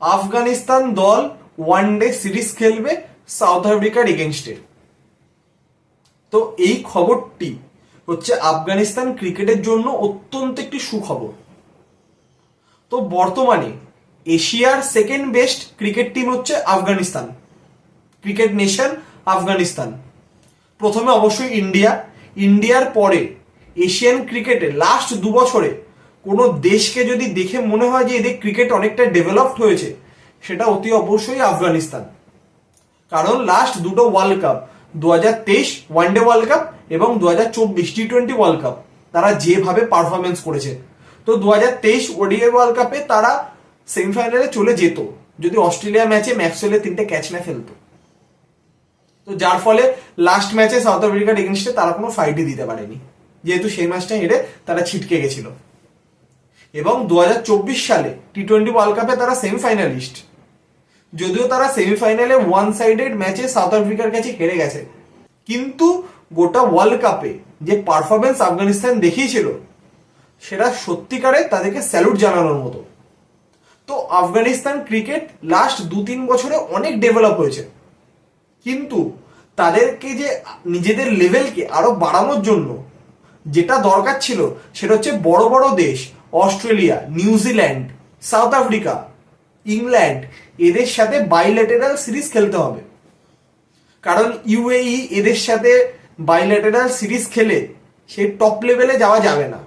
আফগানিস্তান দল one day series খেলবে south আফ্রিকার এগেনস্টে। তো এই খবরটি হচ্ছে আফগানিস্তান ক্রিকেটের জন্য অত্যন্ত একটি সুখবর। তো বর্তমানে এশিয়ার সেকেন্ড বেস্ট ক্রিকেট টিম হচ্ছে আফগানিস্তান, ক্রিকেট নেশন আফগানিস্তান। প্রথমে অবশ্যই ইন্ডিয়ার পরে এশিয়ান ক্রিকেটে লাস্ট 2 বছরে কোনো দেশকে যদি দেখে মনে হয় যে এদের ক্রিকেট অনেকটা ডেভেলপড হয়েছে, সেটা অতি অবশ্যই আফগানিস্তান। কারণ লাস্ট দুটো world cup, 2023 one day world cup এবং 2024 টি-20 ওয়ার্ল্ড কাপ, তারা যেভাবে পারফরমেন্স করেছে, তো 2023 ওডিআই ওয়ার্ল্ড কাপে তারা সেমিফাইনালে চলে যেত যদি অস্ট্রেলিয়া ম্যাচে ম্যাক্সওয়েলের 3টে ক্যাচ না ফেলতো। তো যার ফলে লাস্ট ম্যাচে সাউথ আফ্রিকার এগেনস্টে তারা কোনো ফাইটই দিতে পারেনি, যেহেতু সেই ম্যাচটা হেরে তারা ছিটকে গেছিল। এবং 2024 সালে টি-20 ওয়ার্ল্ড কাপে তারা সেমিফাইনালিস্ট, যদিও তারা সেমিফাইনালে ওয়ান সাইডেড ম্যাচে সাউথ আফ্রিকার কাছে হেরে গেছে, কিন্তু গোটা ওয়ার্ল্ড কাপে যে পারফরমেন্স আফগানিস্তান দেখিয়েছিল সেটা সত্যিকারে তাদেরকে স্যালুট জানানোর মতো। তো আফগানিস্তান ক্রিকেট লাস্ট 2-3 বছরে অনেক ডেভেলপ হয়েছে, কিন্তু তাদেরকে যে নিজেদের লেভেলকে আরো বাড়ানোর জন্য যেটা দরকার ছিল সেটা হচ্ছে বড় বড় দেশ Australia, New Zealand, south Africa, England, এদের সাথে বাইল্যাটেরাল সিরিজ খেলতে হবে। কারণ ইউএই এদের সাথে বাইল্যাটেরাল সিরিজ খেলে সেই টপ লেভেলে যাওয়া যাবে না,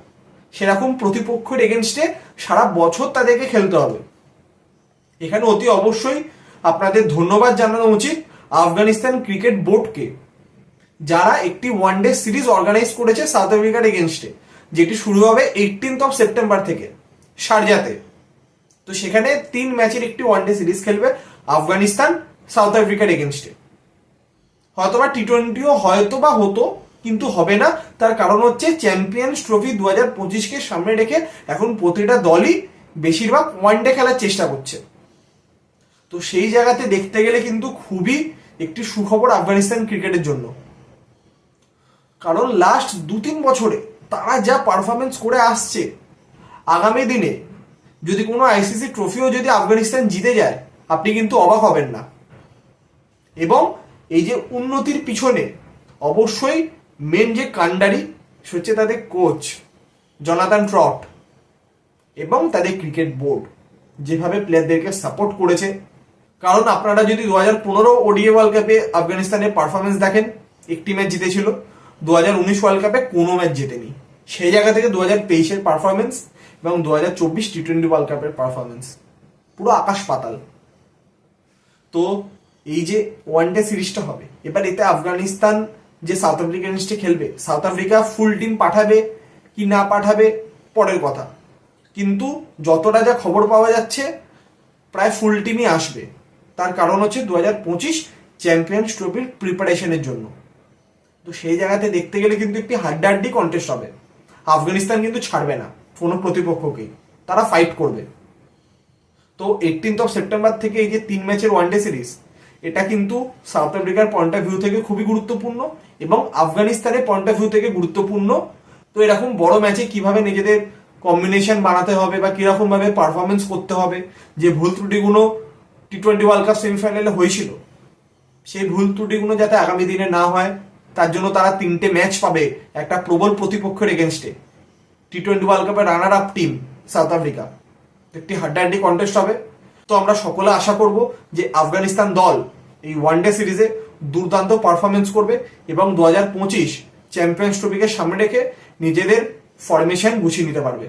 সেরকম প্রতিপক্ষের এগেনস্টে সারা বছর তাদেরকে খেলতে হবে। এখানে অতি অবশ্যই আপনাদের ধন্যবাদ জানানো উচিত আফগানিস্তান ক্রিকেট বোর্ডকে, যারা একটি ওয়ানডে সিরিজ অর্গানাইজ করেছে সাউথ আফ্রিকার এগেনস্টে, যেটি শুরু হবে 18 সেপ্টেম্বর থেকে শারজাতে। তো সেখানে 3 ম্যাচের একটি ওয়ানডে সিরিজ খেলবে আফগানিস্তান সাউথ আফ্রিকার এগেনস্টে। হয়তোবা টি-20ও হয়তোবা হতো, কিন্তু হবে না। তার কারণ হচ্ছে চ্যাম্পিয়ন্স ট্রফি 2025কে সামনে রেখে এখন প্রতিটা দলই বেশিরভাগ ওয়ানডে খেলার চেষ্টা করছে। তো সেই জায়গাতে দেখতে গেলে কিন্তু খুবই একটি সুখবর আফগানিস্তান ক্রিকেটের জন্য। কারণ লাস্ট 2-3 বছরে তারা যা পারফরমেন্স করে আসছে, আগামী দিনে যদি কোনো আইসিসি ট্রফিও যদি আফগানিস্তান জিতে যায়, আপনি কিন্তু অবাক হবেন না। এবং এই যে উন্নতির পিছনে অবশ্যই মেন যে কাণ্ডারি সে হচ্ছে তাদের কোচ জনাথন ট্রট এবং তাদের ক্রিকেট বোর্ড, যেভাবে প্লেয়ারদেরকে সাপোর্ট করেছে। কারণ আপনারা যদি 2015 ওডিআই ওয়ার্ল্ড কাপে আফগানিস্তানের পারফরমেন্স দেখেন, একটি ম্যাচ জিতেছিল। 2019 ওয়ার্ল্ড কাপে কোনো ম্যাচ জেতেনি। সেই জায়গা থেকে 2023-এর পারফরমেন্স এবং 2024 টি-20 ওয়ার্ল্ড কাপের পারফরমেন্স পুরো আকাশ পাতাল। তো এই যে ওয়ানডে সিরিজটা হবে এবার, এতে আফগানিস্তান যে সাউথ আফ্রিকা এগেনস্টে খেলবে, সাউথ আফ্রিকা ফুল টিম পাঠাবে কি না পাঠাবে পরের কথা, কিন্তু যতটা যা খবর পাওয়া যাচ্ছে প্রায় ফুল টিমই আসবে। তার কারণ হচ্ছে 2025 চ্যাম্পিয়ন্স ট্রফির প্রিপারেশনের জন্য। তো সেই জায়গাতে দেখতে গেলে কিন্তু একটি হাড্ডাহাড্ডি কন্টেস্ট হবে। আফগানিস্তান কিন্তু ছাড়বে না কোনো প্রতিপক্ষকেই, তারা ফাইট করবে। তো 18 সেপ্টেম্বর থেকে এই যে 3 ম্যাচের ওয়ানডে সিরিজ, এটা কিন্তু সাউথ আফ্রিকার পয়েন্ট অফ ভিউ থেকে খুবই গুরুত্বপূর্ণ এবং আফগানিস্তানের পয়েন্ট অফ ভিউ থেকে গুরুত্বপূর্ণ। তো এরকম বড় ম্যাচে কিভাবে নিজেদের কম্বিনেশন বানাতে হবে বা কিরকম ভাবে পারফরমেন্স করতে হবে, যে ভুল ত্রুটিগুলো টি-20 ওয়ার্ল্ড কাপ সেমিফাইনালে হয়েছিল, সেই ভুল ত্রুটিগুলো যাতে আগামী দিনে না হয়, তার জন্য তারা 3টে ম্যাচ পাবে একটা প্রবল প্রতিপক্ষের এগেনস্টে। টি-20 ওয়ার্ল্ড কাপের runner up team south Africa, একটি হাড্ডাহাড্ডি কন্টেস্ট হবে। তো আমরা সকলে আশা করব যে আফগানিস্তান দল এই ওয়ানডে সিরিজে দুর্দান্ত পারফরমেন্স করবে এবং 2025 চ্যাম্পিয়ন্স ট্রফিকে সামনে রেখে নিজেদের ফরমেশন গুছিয়ে নিতে পারবে।